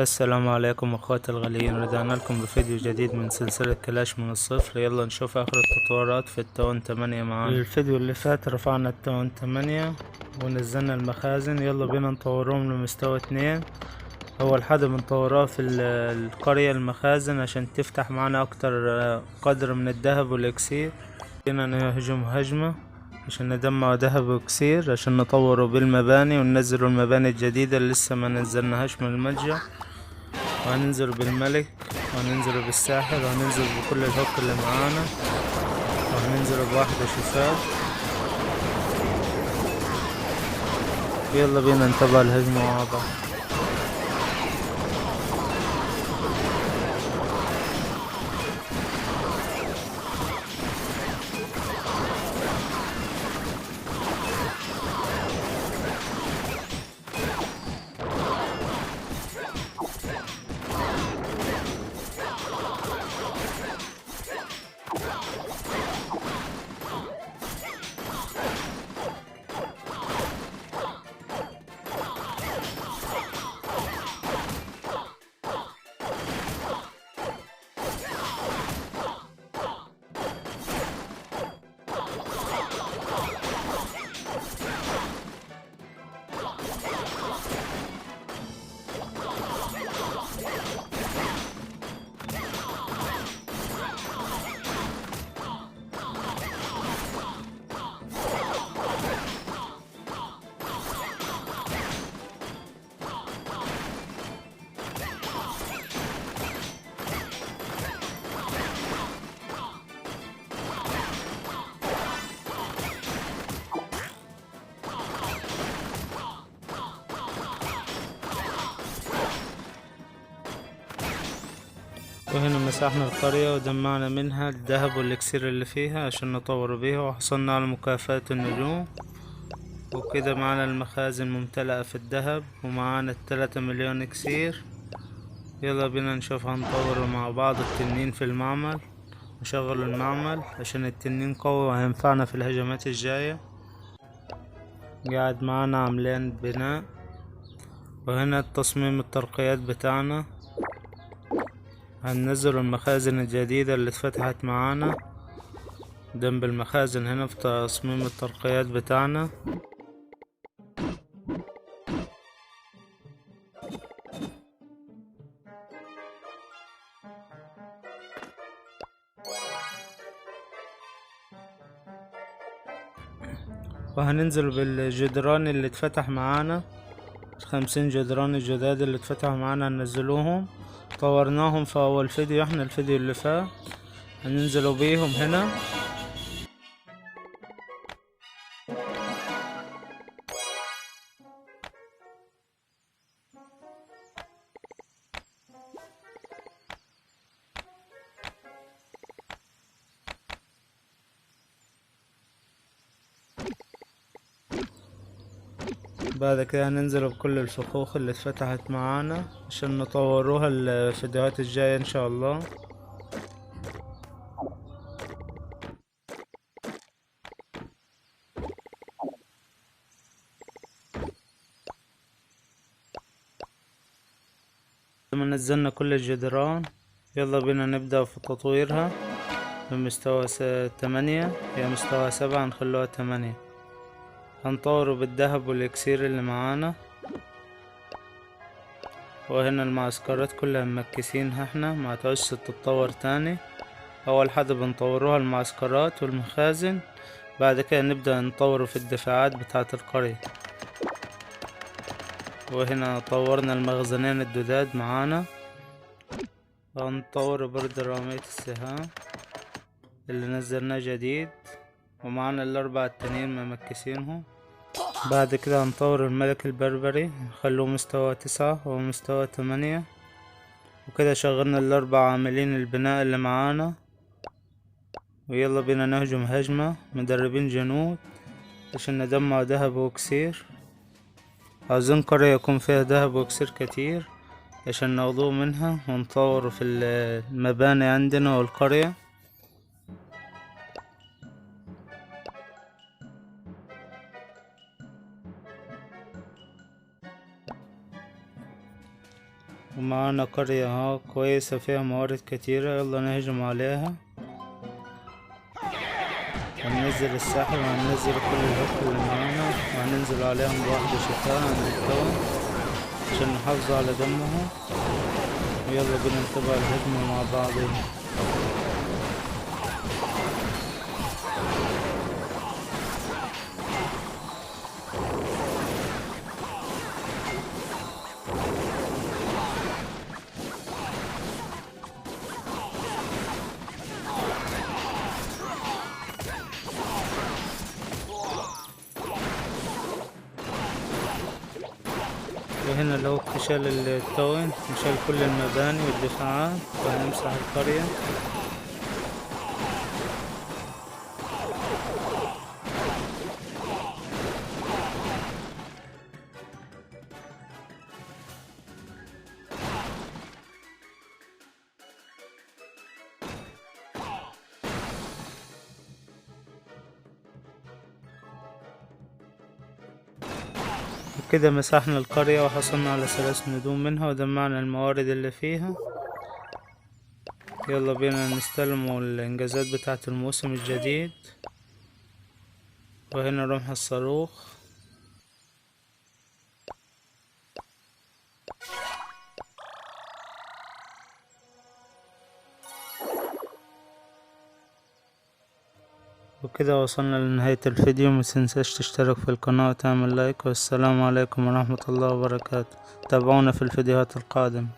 السلام عليكم اخواتي الغاليين، رجعنا لكم بفيديو جديد من سلسلة كلاش من الصفر. يلا نشوف اخر التطورات في التاون 8 معانا. الفيديو اللي فات رفعنا التاون 8 ونزلنا المخازن، يلا بينا نطورهم لمستوى 2. اول حاجة بنطورها في القرية المخازن عشان تفتح معانا اكتر قدر من الذهب والاكسير. بينا نهجم هجمة عشان نجمع ذهب واكسير عشان نطوره بالمباني وننزل المباني الجديدة اللي لسه ما نزلناهاش من المتجر. وهننزل بالملك وهننزل بالساحر وهننزل بكل الهوك اللي معانا وهننزل بواحدة شفاف. يلا بينا نتابع الهجمة مع بعض. وهنا مسحنا القرية وجمعنا منها الذهب والاكسير اللي فيها عشان نطور بيها، وحصلنا على مكافأة النجوم. وكده معانا المخازن ممتلئة في الذهب ومعانا 3 مليون اكسير. يلا بينا نشوف هنطور مع بعض التنين في المعمل. نشغل المعمل عشان التنين قوي وهينفعنا في الهجمات الجاية. قاعد معانا عاملين بناء. وهنا تصميم الترقيات بتاعنا. هننزل المخازن الجديدة اللي اتفتحت معانا جنب المخازن هنا في تصميم الترقيات بتاعنا. وهننزل بالجدران اللي اتفتح معانا، 50 جدران الجداد اللي اتفتحوا معانا هننزلوهم. طورناهم في اول فيديو، احنا الفيديو اللي فات هننزلوا بيهم هنا. بعد كده هننزل بكل الفخوخ اللي اتفتحت معانا عشان نطوروها الفيديوهات الجاية ان شاء الله. لما نزلنا كل الجدران يلا بينا نبدأ في تطويرها من مستوى 8. هي مستوى 7 هنخلوها 8. هنطوره بالذهب والاكسير اللي معانا. وهنا المعسكرات كلها مكسينها احنا ما تعوزش تتطور تاني. اول حاجة بنطوروها المعسكرات والمخازن، بعد كده نبدأ نطوره في الدفاعات بتاعة القرية. وهنا طورنا المخزنين الجداد معانا. هنطور برضه رمية السهام اللي نزلناه جديد، ومعانا الاربع التانيين ممكسينهم. بعد كده هنطور الملك البربري نخلوه مستوى 9 ومستوى 8. وكده شغلنا الاربع عاملين البناء اللي معانا. ويلا بينا نهجم هجمة مدربين جنود عشان نجمع دهب واكسير. عاوزين قرية يكون فيها دهب واكسير كتير عشان ناخدوه منها ونطوره في المباني عندنا والقرية. ومعانا قرية اهو كويسة فيها موارد كتيرة، يلا نهجم عليها هننزل الساحل وهننزل كل الهك اللي معانا وهننزل عليهم بواحدة شتاء عند التون عشان نحافظ على دمهم. ويلا بينا نتابع الهجمة مع بعض. وهنا لو شال التون وشال كل المباني والدفاعات وهنمسح القرية. وكده مسحنا القرية وحصلنا على 3 ندوم منها وجمعنا الموارد اللي فيها. يلا بينا نستلموا الانجازات بتاعة الموسم الجديد. وهنا رمح الصاروخ. وكده وصلنا لنهاية الفيديو، متنساش تشترك في القناة وتعمل لايك، والسلام عليكم ورحمة الله وبركاته. تابعونا في الفيديوهات القادمة.